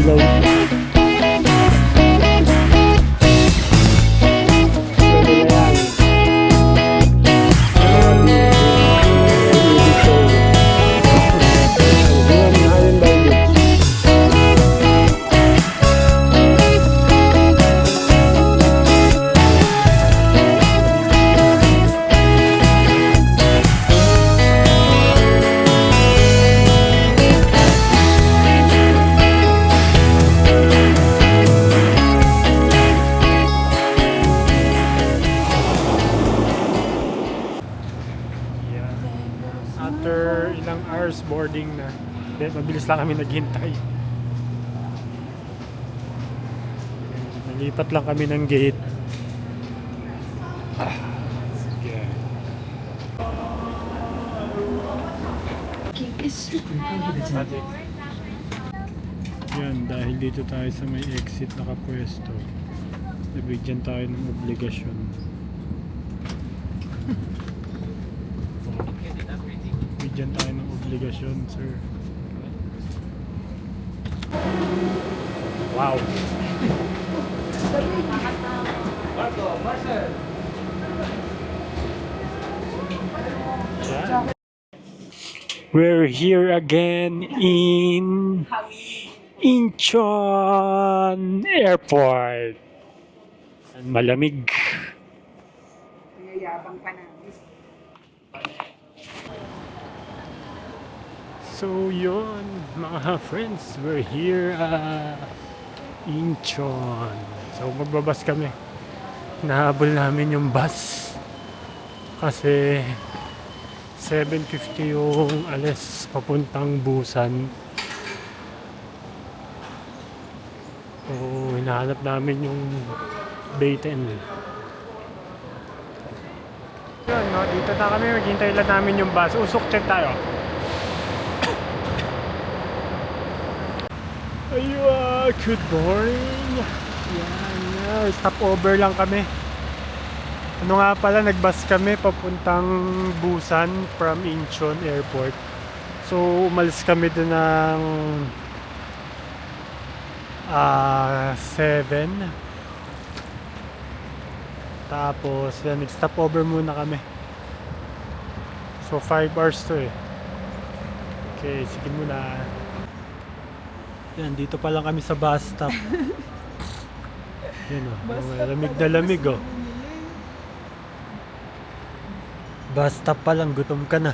Hello. After ilang hours boarding na, mabilis lang kami naghintay. Nalipat lang kami ng gate. Sige. Yan, dahil dito tayo sa may exit nakapwesto, nabigyan tayo ng obligasyon. Bigyan tayo ng obligasyon, sir. Wow! We're here again in Incheon Airport. Malamig. Yayabang pa namin. So yun, mga friends, we're here Incheon. So magbabas kami. Nahabol namin yung bus kasi 7:50 yung alis papuntang Busan. So hinahanap namin yung Bayten. Yun, no? Dito na kami, maghintay lang namin yung bus. Usok check tayo. Ayun, good morning. Yan, stopover lang kami. Ano nga pala, nagbus kami papuntang Busan from Incheon Airport. So, umalis kami doon ng 7. Tapos, yan, nag-stopover muna kami. So, 5 hours to eh. Okay, sige muna. Yan, dito pa lang kami sa bus stop. Yan o, lamig na lamig o. Bus stop pa lang, gutom ka na.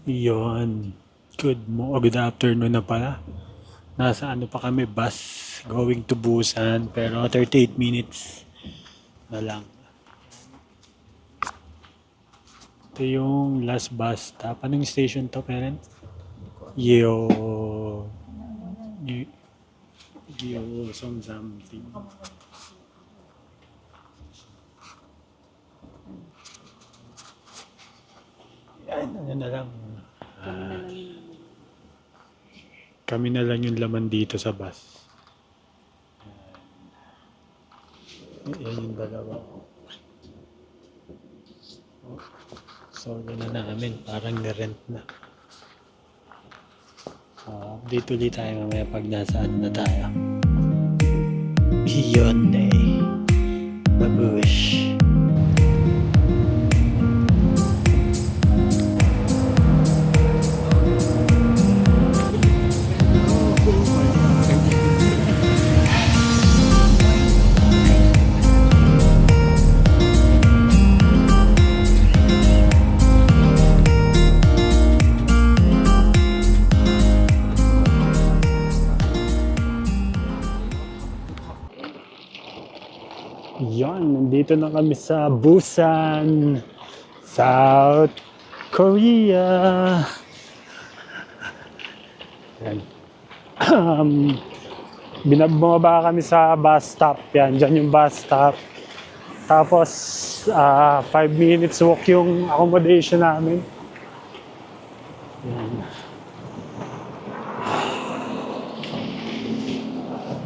Yon, good afternoon na pala. Nasa ano pa kami, bus going to Busan, pero 38 minutes na lang. Ito yung last bus stop. Anong station to, parent? Yo something. Yan, ano na lang. Kami na lang yung laman dito sa bus. Yan yung dalawa. So, yun na namin. Parang nirent na. Update ulit tayo mamaya pag nasaan na tayo. Hyundai. Babush. Yan, nandito na kami sa Busan, South Korea. Yan. Bumaba kami sa bus stop. Yan, dyan yung bus stop. Tapos, 5 minutes walk yung accommodation namin. Yan.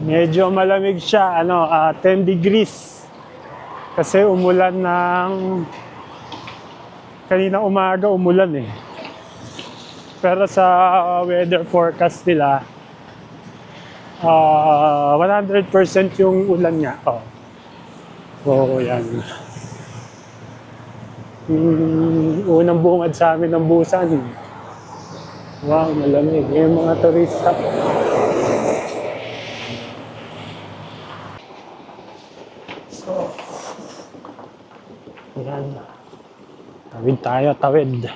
Medyo malamig siya, 10 degrees. Kasi umulan kanina umaga umulan eh. Pero sa weather forecast nila, 100% yung ulan nga. Yan. Unang bungad sa amin ng Busan. Wow, malamig. Yung mga turista. So, yan. Tawid tayo, tawid.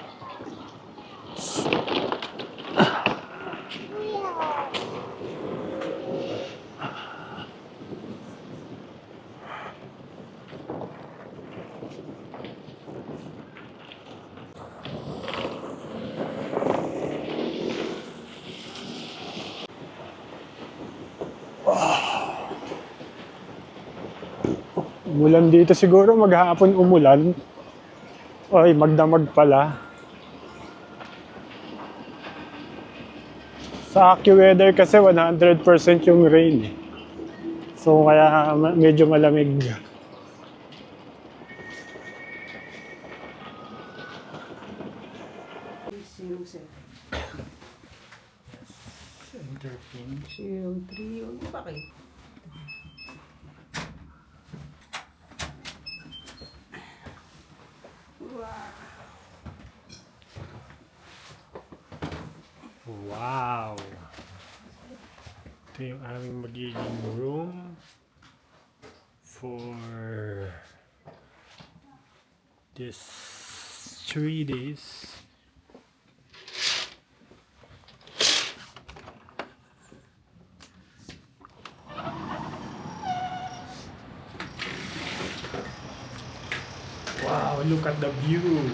Umulan dito siguro, maghapon umulan. Ay, magdamag pala. Sa AccuWeather kasi 100% yung rain eh. So kaya medyo malamig. Center pin. Yung 3, yung bakit? Wow! Ito yung aming magiging room for this 3 days. Wow, look at the view.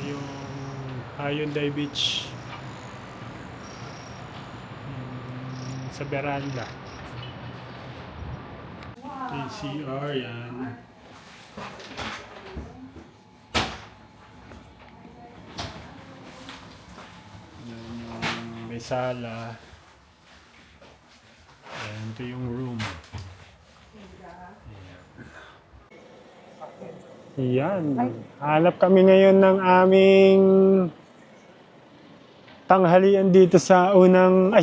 Yung Hyundai Beach sa veranda. TCR yan. Yan yung may sala. Ayan, ito yung room. Yan. Hanap kami ngayon ng aming tanghalian dito sa unang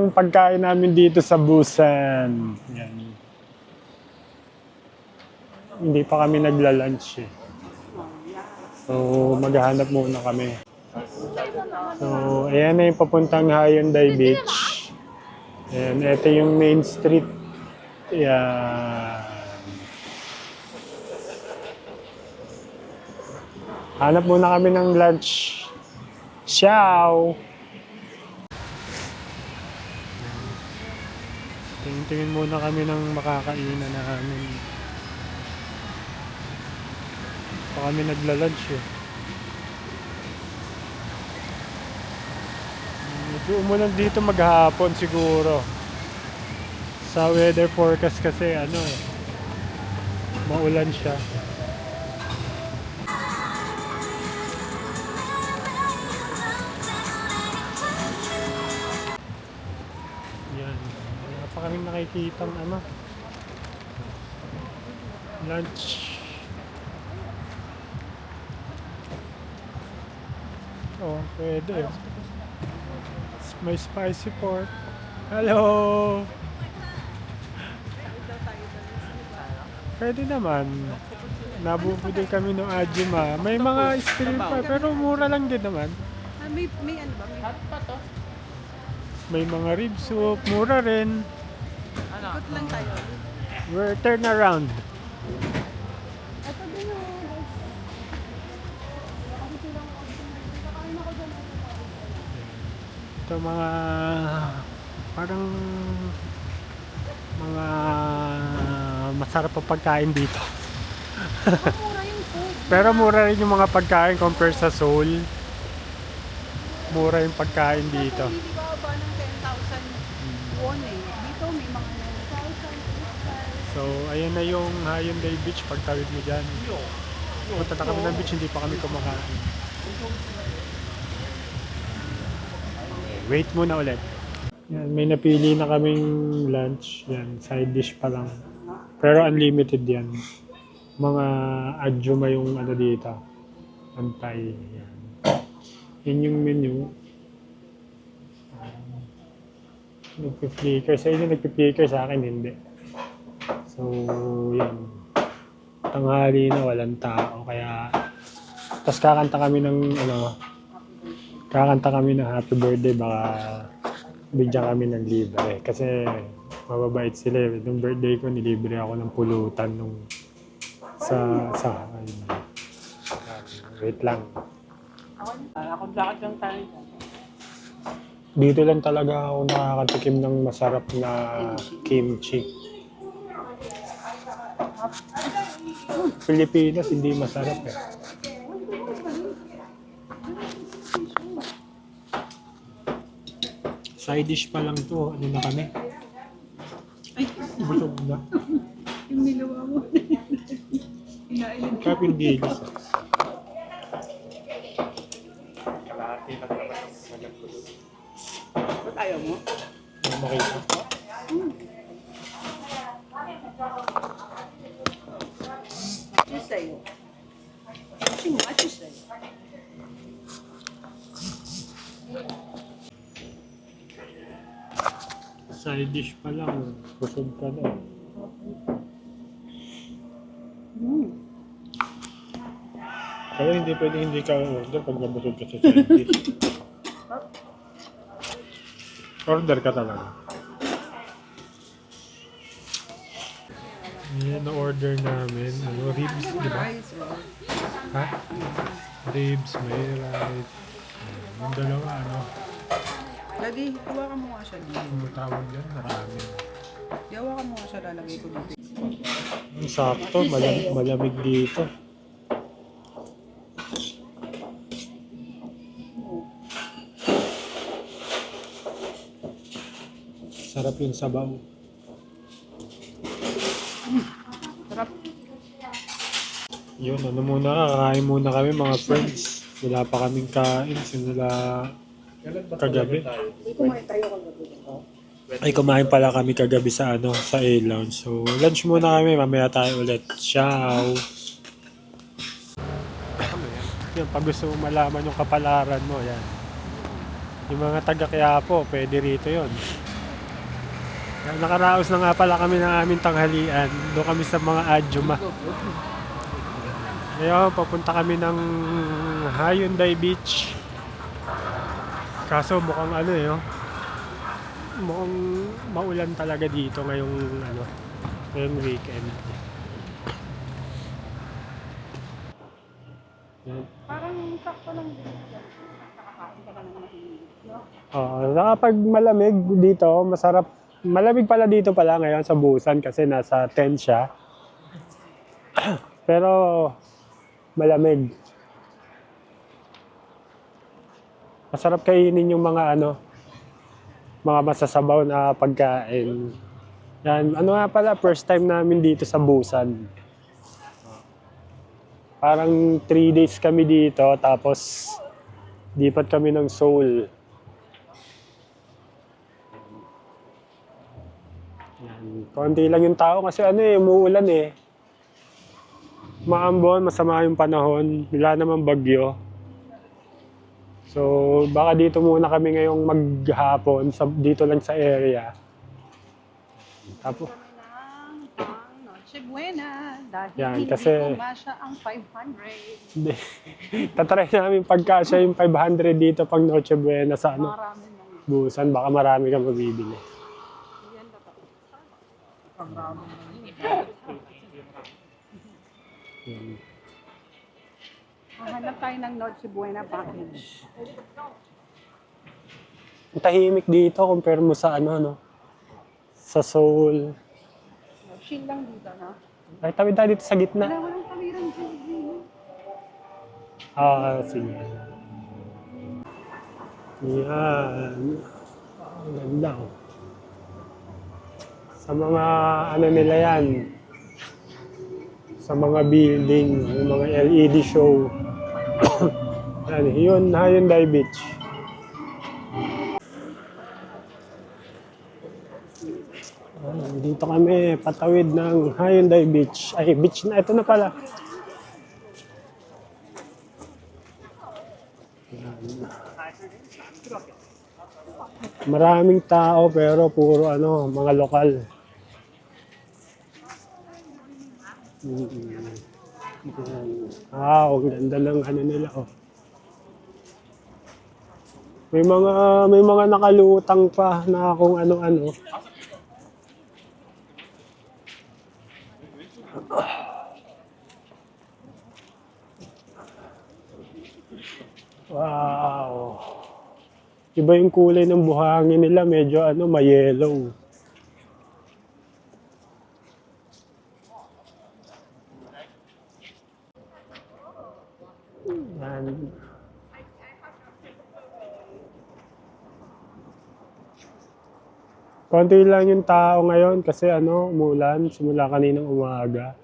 pagkain namin dito sa Busan. Yan. Hindi pa kami nagla-lunch eh. So, maghahanap muna kami. So, ayan na yung papuntang Hyundai Beach. Ayan, ito yung main street. Ayan. Hanap muna kami ng lunch. Ciao! Tingin muna kami ng makakainan namin. Pa kami nagla-lunch eh. Medyo umulan dito maghapon siguro. Sa weather forecast kasi maulan siya. Kaming nakikitang lunch. Pwede. May spicy pork. Hello! Pwede naman. Nabubuli kami ng Ajima. May mga street pa, pero mura lang din naman. May ano ba? May hot pa to? May mga rib soup, mura rin. Ikot lang tayo. We're turn around. Ito din Ito parang mga masarap pa pagkain dito. mura yung food. Pero mura rin yung mga pagkain compare sa Seoul. Mura yung pagkain dito. Hindi ba ba ng 10,000 won eh. Dito may mga 9,000, 8,000. So So, ayan na yung Hyundai Beach pagtawid mo dyan. Punta na kami ng beach, hindi pa kami kumakain. Wait muna ulit. Yan, may napili na kaming lunch. Yan, side dish pa lang. Pero unlimited yan. Mga adjuma yung ano dito. Antay. Yan. Yan yung menu. Nagpi-flicker. Sa inyo nagpi-flicker, sa akin hindi. So, yan. Tanghali na, walang tao. Kaya, tapos kakanta kami ng, kakanta kami ng happy birthday. Baka, bigyan kami ng libre. Kasi, mababait sila. Nung birthday ko, nilibre ako ng pulutan nung, wait lang. Ako lakad lang tayo dyan. Dito lang talaga ako nakakatikim ng masarap na kimchi. Pilipinas, hindi masarap eh. Side dish pa lang to. Ano na kami? Ay, Busog na. yung nilawa mo. Inailin ko. Kaping dilis. Ba't ayaw mo? Makita. Yes, sa'yo. Kasi mo, yes, sa'yo. Side dish pa lang. Busog ka na. Kaya hindi pwede hindi ka order pag nabusog ka sa side dish. Order ka talaga. Yan na order namin. Ano, ribs, di ba? Rice, oh. Ha? Ribs, may rice. Yung dalawa, ano? Daddy, hawakan mo nga siya dito. Ang tawag yan, marami. Hawakan mo nga siya, lalagay ko dito. Ang sakto, malamig dito. Sarap yung sabaw. Sarap. Yun, ano muna, kakain muna kami mga friends. Wala pa kaming kain, simula kagabi. Kumain tayo kagabi. Ay, kumain pala kami kagabi sa sa A-Lounge. So, lunch muna kami, mamaya tayo ulit. Ciao! Yan, pag gusto mo malaman yung kapalaran mo, yan. Yung mga taga-Quiapo, pwede rito yon. Nakaraos na nga pala kami ng aming tanghalian. Doon kami sa mga Adjuma. Ngayon, papunta kami ng Hyundai Beach. Kaso mukhang mukhang maulan talaga dito ngayong weekend. Yan. Parang sakto lang din. Nakakain ka ng mahilig. Kapag malamig dito, masarap. Malamig pala dito pala ngayon sa Busan kasi nasa 10 siya. Pero malamig. Masarap kainin yung mga mga masasabaw na pagkain. Yan, nga pala, first time namin dito sa Busan. Parang 3 days kami dito, tapos lipat kami ng Seoul. Yan. Konti lang yung tao kasi umuulan eh. Maambon, masama yung panahon, wala namang bagyo. So, baka dito muna kami ngayong maghapon, dito lang sa area. Tapos, Noche Buena, dahil yan, hindi kasi- pumasya ang 500. hindi. Tatry namin pagkasya yung 500 dito pag Noche Buena sa Marami nang Busan, baka marami kang mabibili. yan dapat. Ang rami nang Yan. Hanap tayo ng Noche Buena package. Ang tahimik dito compare mo sa sa Seoul. Chill lang dito, no? Ay, tawid tayo dito sa gitna. Wala, walang kaliran dyan. Sige. Yan. Ang ganda oh. Sa mga ano nila yan, sa mga building, yung mga LED show. Yan, yun, Hyundai Beach. Dito kami patawid ng Hyundai Beach. Ay, beach na. Ito na pala. Maraming tao pero puro ano, mga lokal. Wow, ang ganda ng ano nila oh. May mga nakalutang pa na kung ano-ano. Wow. Iba yung kulay ng buhangin nila, medyo ano, ma-yellow. Yan. Konti lang yung tao ngayon kasi ano, umulan simula kaninang umaga.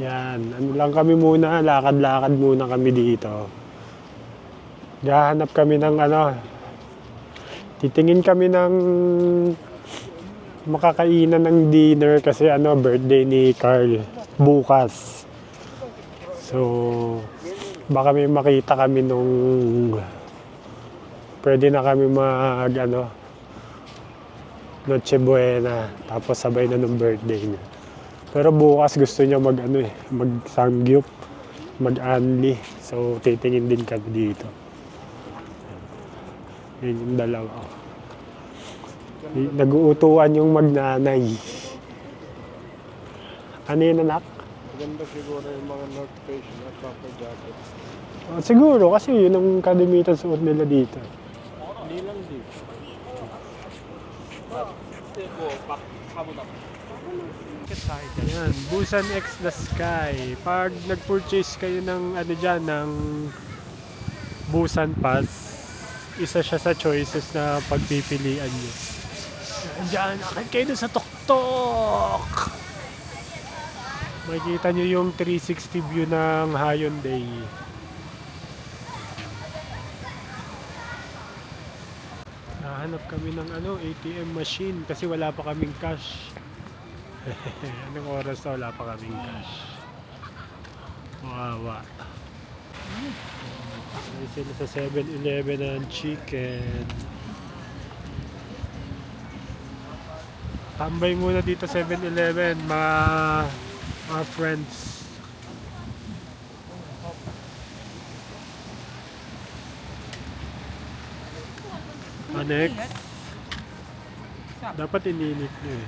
Yan, ano lang kami muna, lakad-lakad muna kami dito. Gahanap kami ng ano, titingin kami ng makakainan ng dinner kasi ano, birthday ni Carl bukas. So, baka may makita kami nung pwede na kami mag ano, Noche Buena, tapos sabay na ng birthday niya. Pero bukas gusto niya mag ano mag-samgyup, mag-anli. So titingin din kami dito. Yun yung dalawa. Nag-uutuan yung magnanay. Ano yun, anak? Maganda siguro yung mga North Face na proper jacket. Siguro kasi yun ang kadimitan suot nila dito. Hindi lang dito. Ayan, Busan X the Sky. Pag nag-purchase kayo ng ano dyan, ng Busan Pass, isa siya sa choices na pagpipilian nyo. Diyan, akit kayo dun sa tuktok! Makikita nyo yung 360 view ng Hyundai. Nahanap kami ng ano, ATM machine kasi wala pa kaming cash. Anong oras na wala pa kaming cash? Wawa. Ay sila sa 7-Eleven ng chicken. Tambay muna dito 7-Eleven, mga friends. Next. Dapat ininit nyo eh.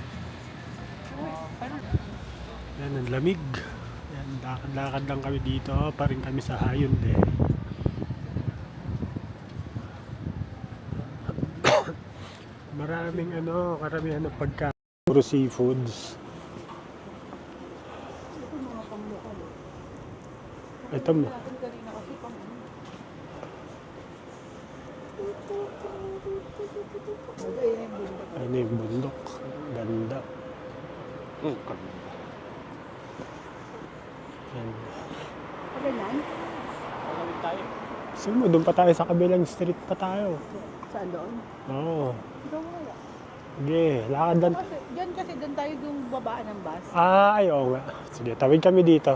Yan, ang lamig. Yan, lakad-lakad lang kami dito. Pa rin kami sa Hyundai. Maraming ano, karamihan ng pagkain. Puro seafoods. Ito mo. Ano yung bundok? Ganda. Yan. Ganyan? Gusto mo, doon pa tayo sa kabilang street pa tayo. Saan doon? Oo. Ikaw wala. Sige, lakad lang. Kasi doon tayo yung babaan ng bus. Ay, oo nga. Sige, tawid kami dito.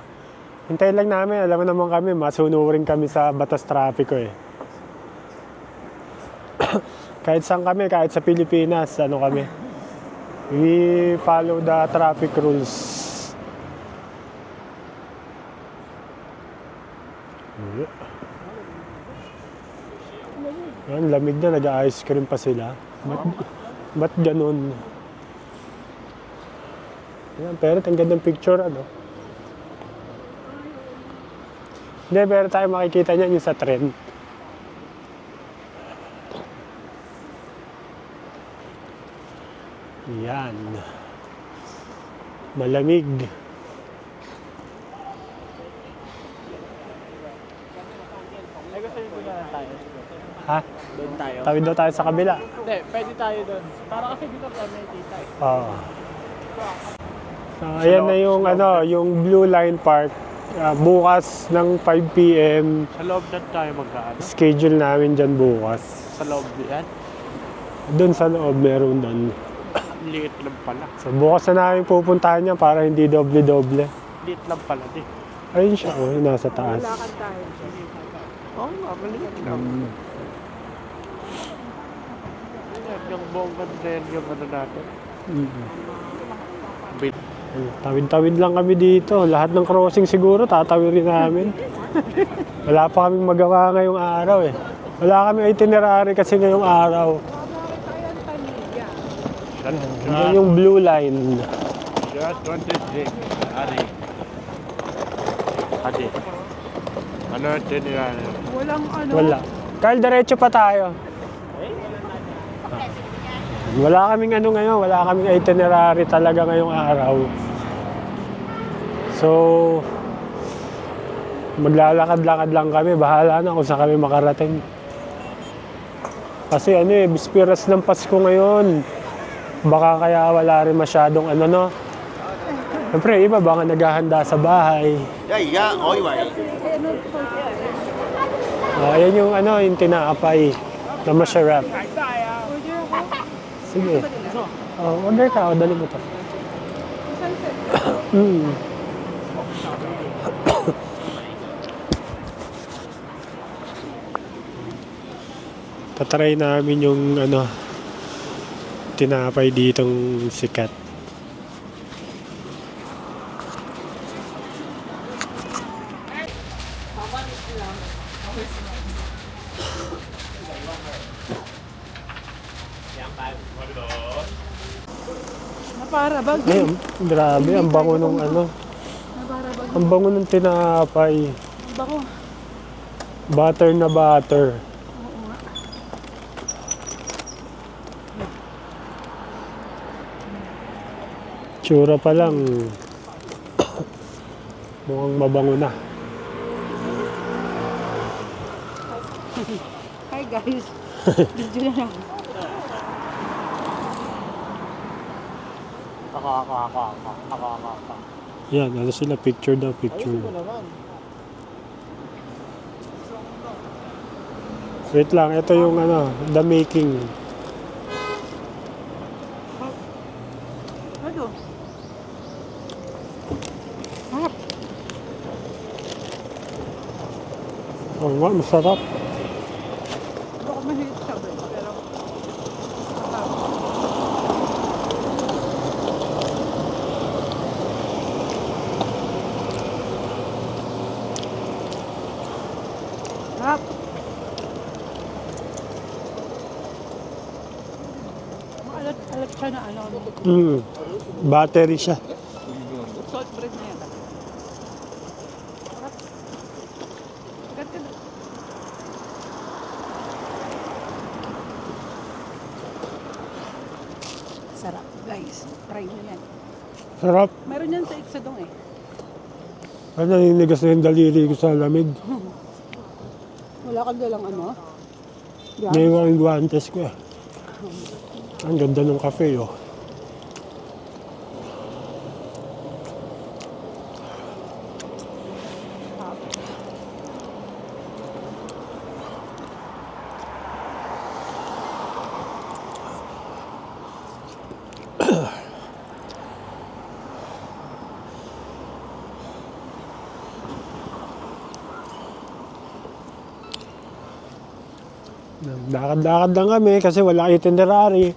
Hintayin lang namin. Alam mo naman kami, masunurin kami sa batas trapiko eh. Kahit saan kami, kahit sa Pilipinas, ano kami. We follow the traffic rules. Ang lamig na, nag-ice cream pa sila. Ba't ganun? Ayan, pero ang gandang picture, ano? Hindi, meron tayo makikita niyan yung sa trend. Yan. Malamig. Ay, gusto nyo na tayo. Ha? Doon tayo. Tawid daw tayo sa kabila. Hindi, pwede tayo doon. Para kasi dito kami nakikita eh. Oo. So, ayan na yung yung Blue Line Park. Bukas ng 5 p.m. Sa loob doon tayo magkaano? Schedule namin dyan bukas. Sa loob yan? Doon sa loob meron doon. Ang liit lang pala. So bukas na namin pupuntahan niya para hindi doble-doble. Liit lang pala din. Ayun siya, nasa taas. Lakad tayo. Oo nga, maliit lang. Yung buong container yung ano natin. Bit. Tawid-tawid lang kami dito. Lahat ng crossing siguro tatawirin namin. Wala pa kaming magawa ngayong araw eh. Wala kami itinerary kasi ngayong araw. Yan yung Blue Line. Just 26. Ari. Adi. Ano natin yan? Walang ano. Wala. Carl, diretso pa tayo. Wala kaming ano ngayon, wala kaming itinerary talaga ngayong araw. So, maglalakad-lakad lang kami, bahala na kung saan kami makarating. Kasi bispiras ng Pasko ngayon. Baka kaya wala rin masyadong no. Siyempre, iba baka naghahanda sa bahay. Ayan yung yung tinapay na masarap. Sige. Order ka, dali mo to. Tatry namin yung tinapay ditong sikat. Naparabag. Ay, grabe, ang bango nung Naparabag. ang bango ng tinapay. Bako. Butter na butter. Oo nga. Tsura pa lang. Mukhang mabango na. Hi guys. Video na lang. Ako. Yan, sila picture daw, picture. naman. Wait lang, ito yung the making. Ano? Harap. Oo nga, masarap. Baka mahilit siya ba? Pero... Harap. Alat siya na Battery siya. salt bread na yan. Ganda. Sarap guys. Try nyo yan. Sarap. Meron yan sa Exodong eh. Naninigas na yung daliri ko sa lamig. Wala ka dalang Yan. Naiwan yung guantes ko eh. Ang ganda ng cafe Lakad-lakad lang kami kasi wala itinerary.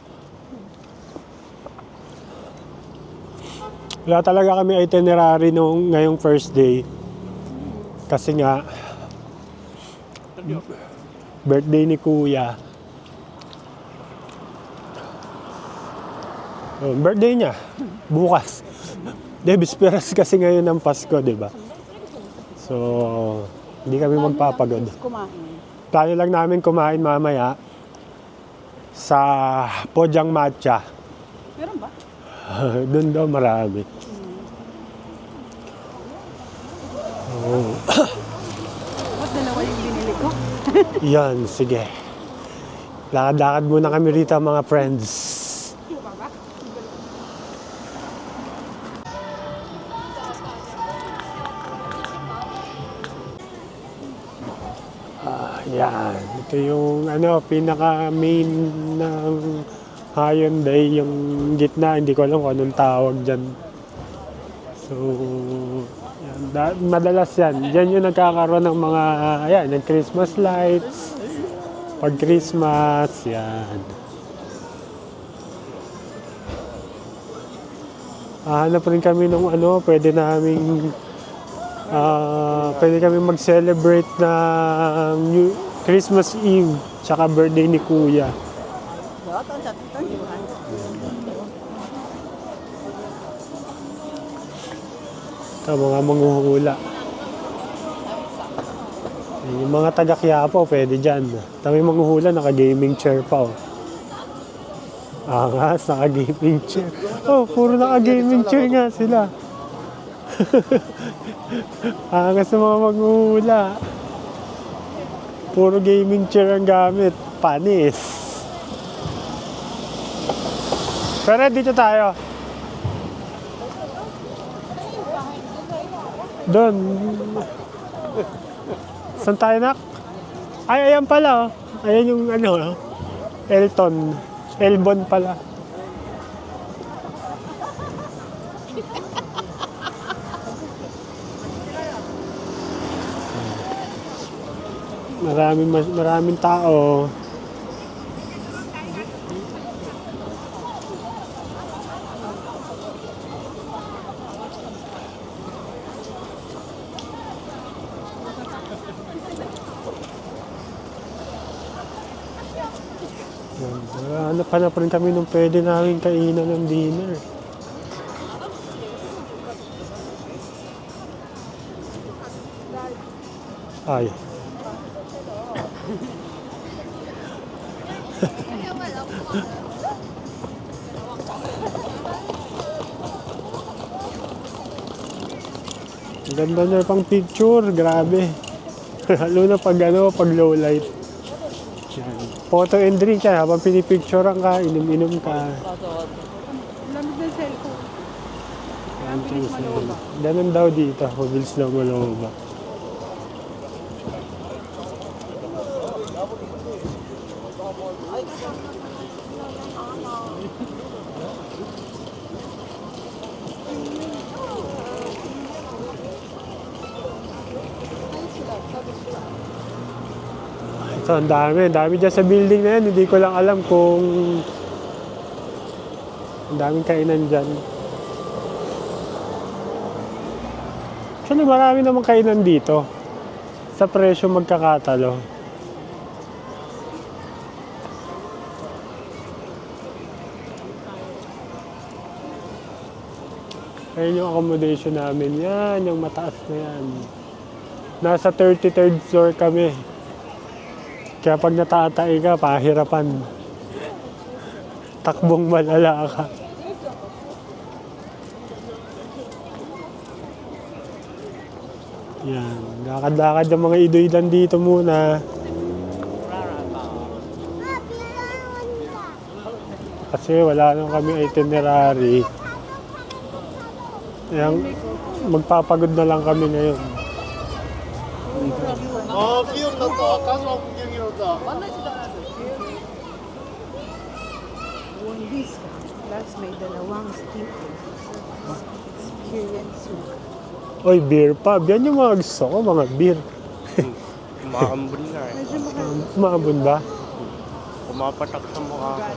Wala talaga kami itinerary ngayong first day. Kasi nga, birthday ni Kuya. Birthday niya, bukas. Bispiras kasi ngayon ng Pasko, di ba? So, Hindi kami magpapagod. Kumain. Plano lang namin kumain mamaya sa Pojang Matcha. Meron ba? Doon daw marami. Oh. Ba't dalawa yung binili ko? Yan, sige. Lakad-lakad muna kami rito mga friends. Yan. Ito yung pinaka main ng Hyundai, yung gitna, hindi ko alam kung anong tawag dyan. So, yan. Madalas yan. Diyan yung nagkakaroon ng mga, ng Christmas lights. Pag Christmas, yan. Hanap rin kami ng pwede kami mag-celebrate ng Christmas Eve tsaka birthday ni Kuya. Ito, mga manghuhula. Yung mga taga Quiapo, pwede dyan. Ito, may manghuhula, naka-gaming chair pa. Oh. Angas, naka-gaming chair. Oh, puro naka-gaming chair nga sila. Angas sa mga manghuhula. Puro gaming chair ang gamit. Panis. Pero dito tayo. Doon. Saan tayo, nak? Ay, ayan pala. Oh. Ayan yung Elton. Elbon pala. Maraming tao. Hanap rin kami nung pwede namin kainan ng dinner. Ay. Ang ganda niya pang picture, grabe. Lalo na pag low light. Yan. Photo and drink yan, habang pinipicturean ka, inom-inom ka. Lamig ng cellphone. Yan, ganun daw dito, mabilis daw maloba. So, ang dami dyan sa building na yan. Hindi ko lang alam kung ang daming kainan dyan. Actually, marami namang kainan dito. Sa presyo magkakatalo. Ayun yung accommodation namin. Yan, yung mataas na yan. Nasa 33rd floor kami. Kaya pag natatay ka, pahirapan. Takbong malala ka. Yan. Lakad-lakad ng mga idoilan dito muna. Kasi wala nang kami itinerary. Yan, magpapagod na lang kami ngayon. Wendy's. Plus may dalawang steam experience mo. Oy, beer pub. Yan yung mga gusto ko, mga beer. Umaambon na eh. Medyo mahal. Maabon ba? Pumapatak sa mukha ko.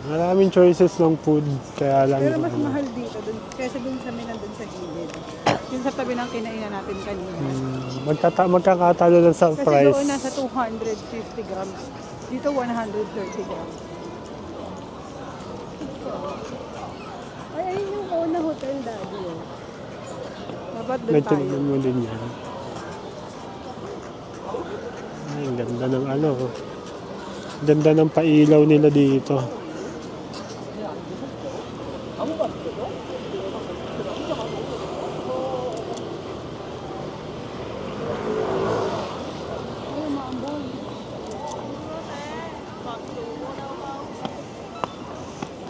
Maraming choices ng food. Kaya lang... Pero mas mahal dito dun, kaysa dun sa may nandun sa gilid. Yung sa tabi ng kinainan natin kanina. magkakatalo lang sa Kasi price. doon nasa 250 grams. Dito 130 grams. Ay, ayun yung Ona Hotel, Daddy. Oh. Dapat doon May tayo. tingnan mo din yan. Ay, ang ganda ng ano. Ganda ng pailaw nila dito.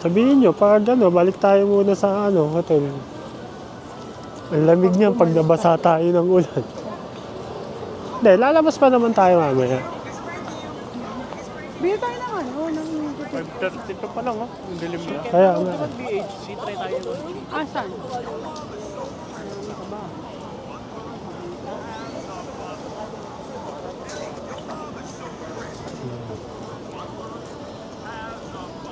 Sabihin nyo, pag ano, balik tayo muna sa ano, hotel. Ang lamig niyan pag nabasa tayo ng ulan. Hindi, lalabas pa naman tayo mamaya. Bili tayo ng ano, ng... 5:30 pa lang, oh. Ang dilim na. Kaya nga. BHC, try tayo doon. Asan?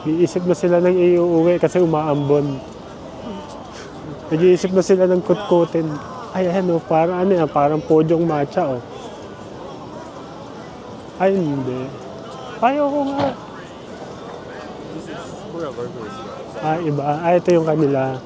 Iisip na sila ng iuuwi kasi umaambon. Nag-iisip na sila ng kutkutin. Ay, ano, parang ano yan, parang podyong matcha, oh. Ay, hindi. Ay, oo nga. Ah, iba. Ah, ito yung kanila.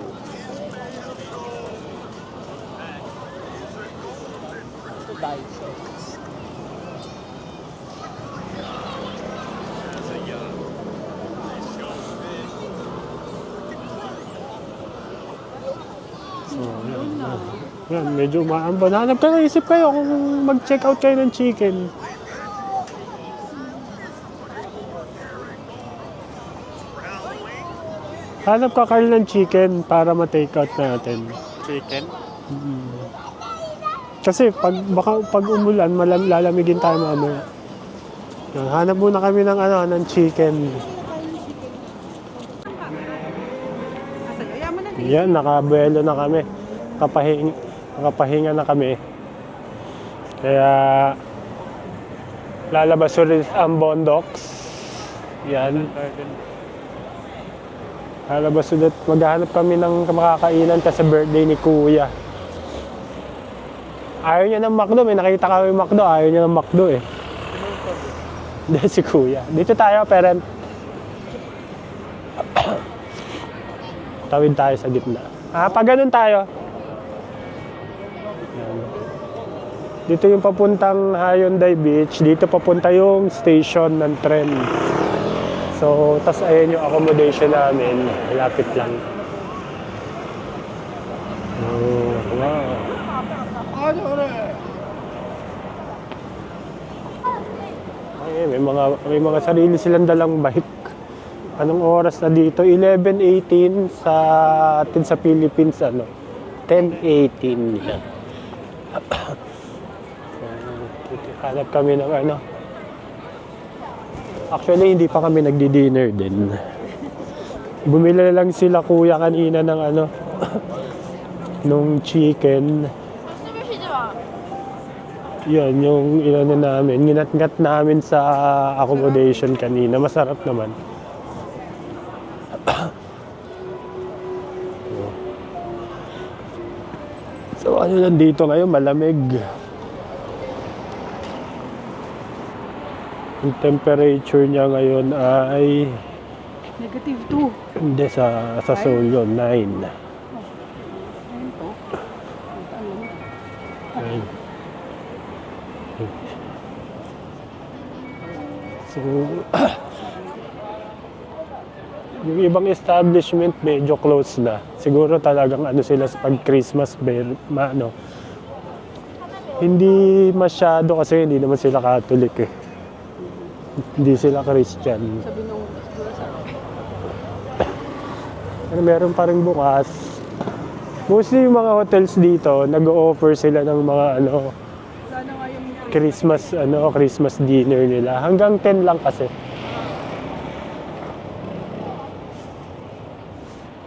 Yan, medyo umaambon. Hanap ka na, isip kayo kung mag-check out kayo ng chicken. Hanap ka Carl ng chicken para ma-take out natin. Chicken? Kasi pag umulan, lalamigin tayo mamaya. Yan, hanap muna kami ng ano, ng chicken. Asan? Kaya mo na din. Yan, nakabuelo na kami. Nakapahinga na kami. Kaya lalabas ulit ang Bondocs. Yan. Lalabas ulit. Maghahanap kami ng makakainan kasi birthday ni Kuya. Ayaw niya ng McDo. May nakita kami McDo. Ayaw niya ng McDo eh. Hindi si Kuya. Dito tayo, parent. Tawid tayo sa gitna. Ah, pag ganun tayo. Yan. Dito yung papuntang Hyundai Beach. Dito papunta yung station ng tren. So, tas ayan yung accommodation namin. Malapit lang. Oh, wow. Ay, may mga sarili silang dalang bike. Anong oras na dito? 11:18 sa atin sa Philippines, ano? 10:18 yan. Hanap kami ng ano. Actually, hindi pa kami nagdi-dinner din. Bumili lang sila kuya kanina ng ano, nung chicken. Yan, yung inano namin. Ginat-ngat namin sa accommodation kanina. Masarap naman. So, ano lang dito ngayon? Malamig. Yung temperature niya ngayon ay -2. hindi sa Seoul yun, 9. Ayun po. Ayun. So, yung ibang establishment medyo close na. Siguro talagang ano sila sa pag-Christmas ano. Hindi masyado kasi hindi naman sila Catholic eh. Hindi sila Christian. Sabi nung siguro sa Pero meron pa rin bukas. Mostly yung mga hotels dito, nag-o-offer sila ng mga ano, wala na nga yung Christmas dinner nila. Hanggang 10 lang kasi.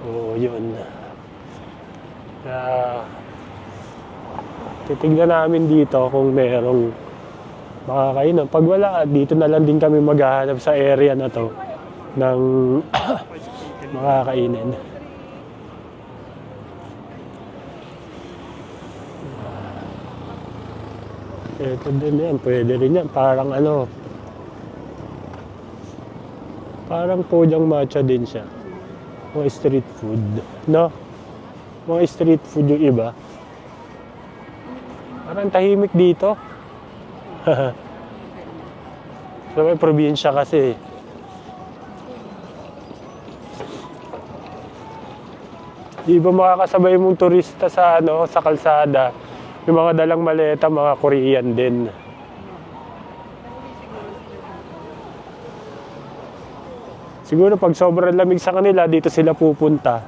Oo, yun. Titignan namin dito kung merong makakainan. Pag wala, dito na lang din kami maghahanap sa area na to. ng mga kainin. Ito din yan, pwede rin yan. Parang ano, parang pojang matcha din siya. Mga street food. No? Mga street food yung iba. Parang tahimik dito. So may probinsya kasi. Di ba makakasabay mong turista sa ano, sa kalsada? Yung mga dalang maleta, mga Korean din. Siguro pag sobrang lamig sa kanila, dito sila pupunta.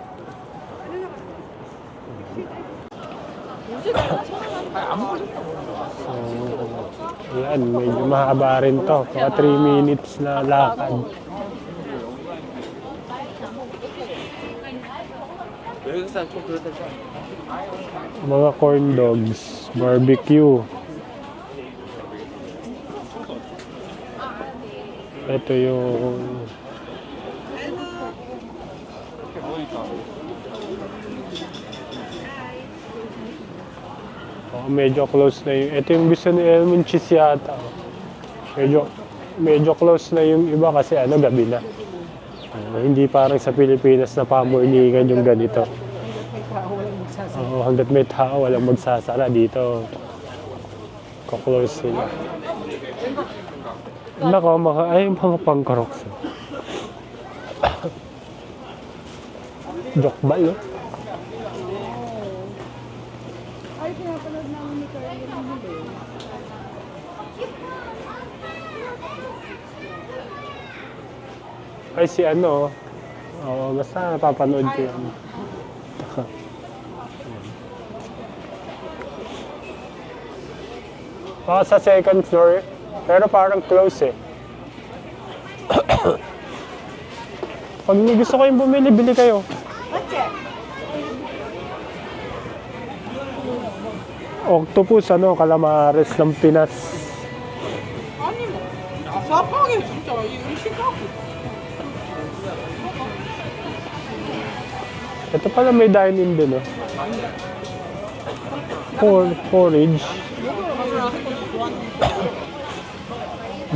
So, yan, medyo mahaba rin to. Mga 3 minutes na lakad. Mga corn dogs, barbecue. Ito yung medyo close na yung ito yung gusto ni Elmon cheese yata. Medyo close na yung iba kasi ano gabi na. Hindi parang sa Pilipinas na pamorningan yung ganito. Hanggat may tao, walang magsasara dito. Ko-close sila. Nako, mga pangkaroks. Jokbal, no? Ay, pinapanood namin ni Carly ng huli. Ay, si ano, basta napapanood ko yan. Sa second floor, pero parang close eh. Pag may gusto kayong bumili, bili kayo. Octopus, ano, calamares ng Pinas. Ito pala may dine-in din, oh. Porridge.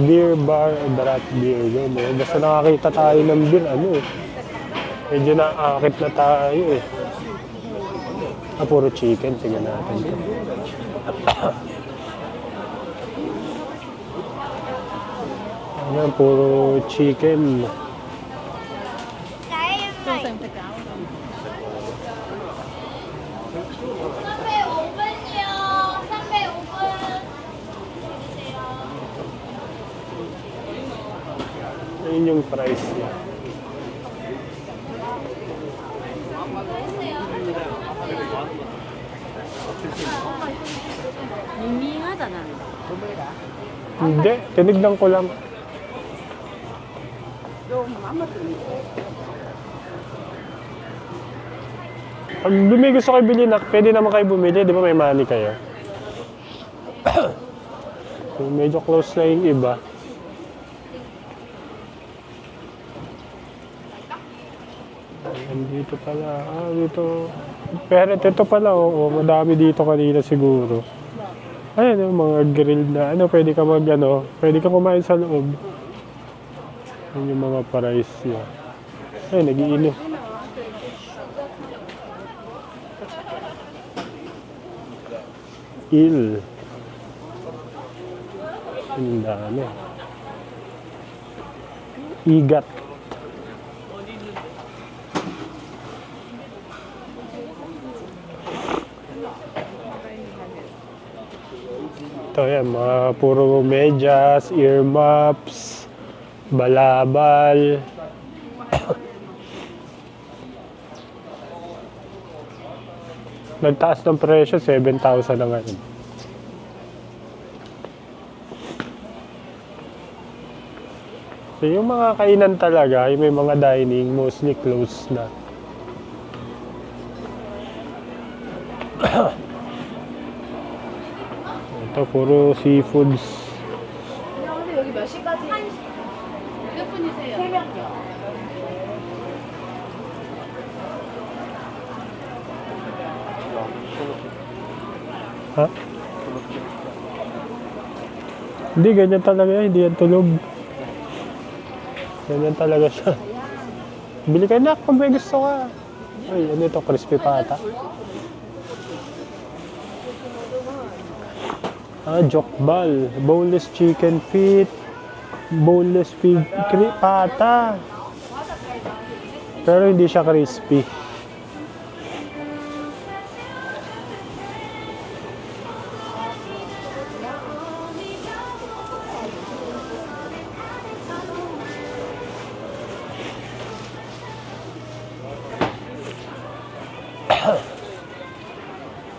Beer bar, draft beer, yun, eh. Basta nakakita tayo ng beer, ano, eh. Medyo naakit na tayo, eh. Puro chicken, sige natin ito. Ayan, puro chicken. Ayun yung price niya. Hindi, tinignan ko lang. Pag gusto kayo bilhin, pwede naman kayo bumili, di ba may money kayo? Medyo close na yung iba. Dito pala, dito. Pero ito pala, madami dito kanina siguro. Ayan yung mga grill na, pwede ka pwede ka kumain sa loob. Ayan yung mga price niya. Ayun, nag-iinit. Ang dami. Igat. Ito yan, mga puro medyas, earmuffs, balabal. Nagtaas ng presyo, 7,000 na ngayon. So yung mga kainan talaga, yung may mga dining, mostly closed na. Ito, puro seafoods. 여기 몇 시까지? 몇 분이세요? 3명요. Ha? Hindi, ganyan talaga yan. Hindi yan tulog. Ganyan talaga siya. Bili ka na kung may gusto ka. Ay, ano ito? Crispy pata. Jokbal. Boneless chicken feet. Boneless pig pata. Pero hindi siya crispy.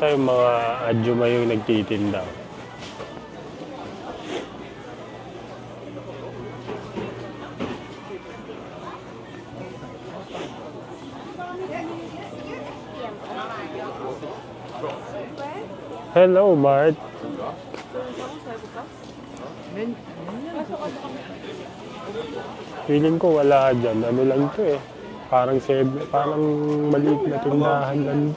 Ito yung mga adjuma yung nagtitinda. Hello, Mart. Feeling ko wala dyan. Ano lang to eh. Parang maliit na tindahan lang.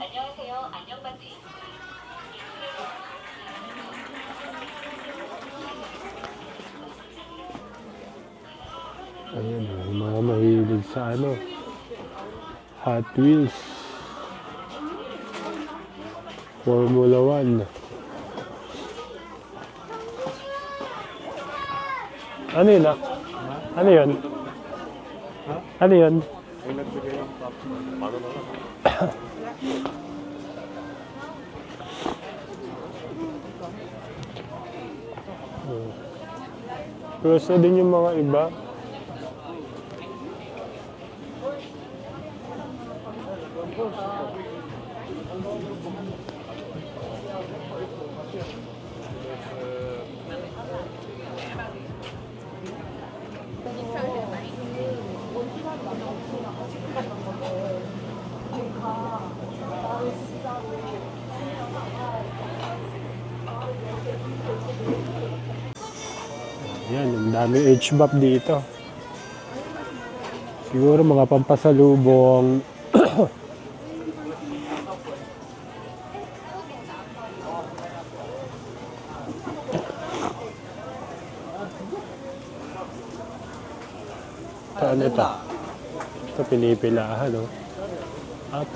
안녕하세요. 안녕반지. Ayan, yung mga mahilig sa ano, Hot Wheels, Formula 1. Ano yun ah? Ano yun? Ano yun? Ay, nagbigay ng top. Paano na lang? Close na din yung mga iba. Yan, ang dami HBAP dito. Siguro mga pampasalubong. Saan ito? Ito pinipilahan, no?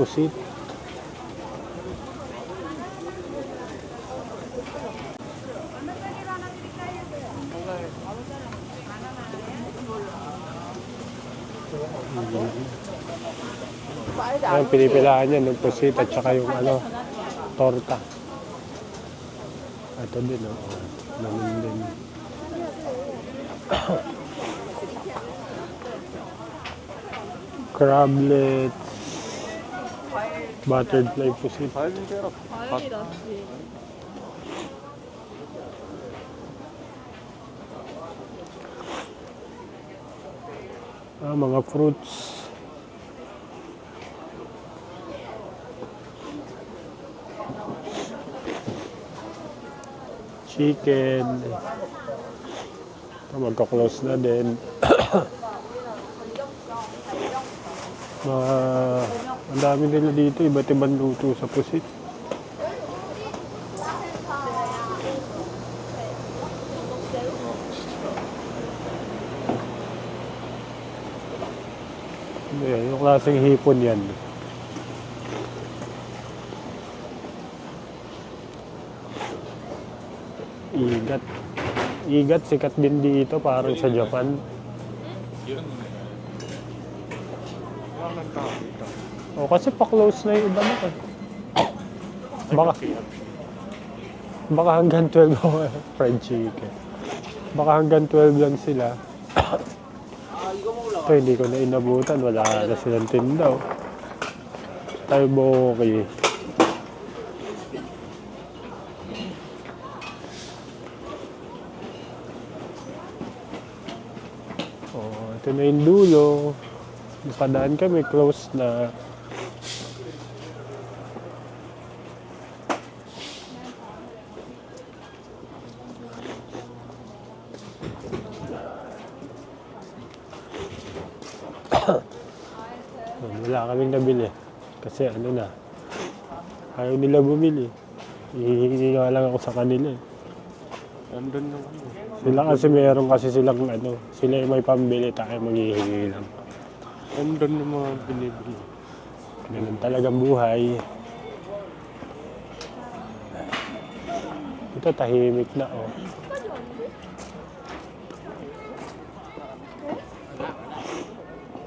Pusit. Ayan, pinipilahan yan ng pusit at saka yung ano, torta. Ito din, no? Namin din. Crablets, butterfly pusit. Mga fruits. Chicken. Magka-close na din. Ang dami nila dito, iba't ibang luto sa pusit. Ayan, yung klaseng hipon yan. Igat. Igat, sikat din dito, parang sa Japan. O, kasi pa-close na yung iba na. Baka hanggang 12 fried chicken. Baka hanggang 12 lang sila. Ito, hindi ko na inabutan. Wala na silang tindaw. Tayo mo okay. Ito na yung dulo. Napadaan kami, close na. Wala kaming nabili. Kasi ano na, ayaw nila bumili. Hihingi nga lang ako sa kanila eh. Andun yung ano. Sila kasi meron kasi silang ano, sila yung may pambili, tayo maghihingi lang. Andun yung mga binibili. Ganun talagang buhay. Ito tahimik na oh.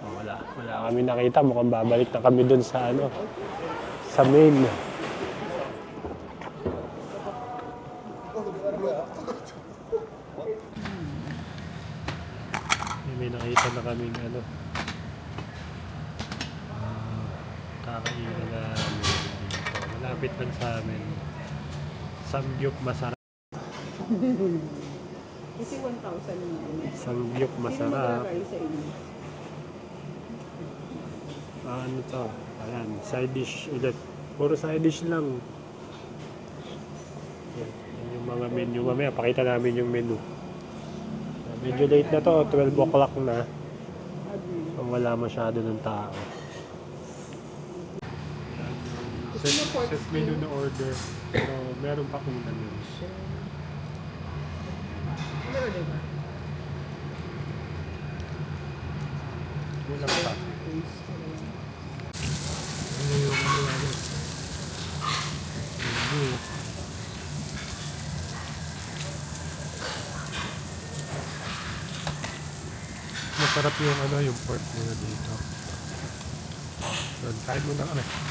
Oh, wala kami nakita, mukhang babalik na kami dun sa ano, sa main. May nakita na kaming ano, kakainan na dito. Malapit lang sa amin. Samgyup masarap. Kasi 1,000 naman. Samgyup Sino masarap. magkakain sa inyo? Ano to? Ayan, side dish ulit. Puro side dish lang. Yan yung mga menu. Mamaya pakita namin yung menu. Medyo late na to, 12 o'clock na. Agree. Wala masyado ng tao. Set menu na order. Pero meron pa kung ano. Ano order ba? Kulang pa. Ano yung ano? Masarap yung ano, yung pork nila dito. So, kain muna kami.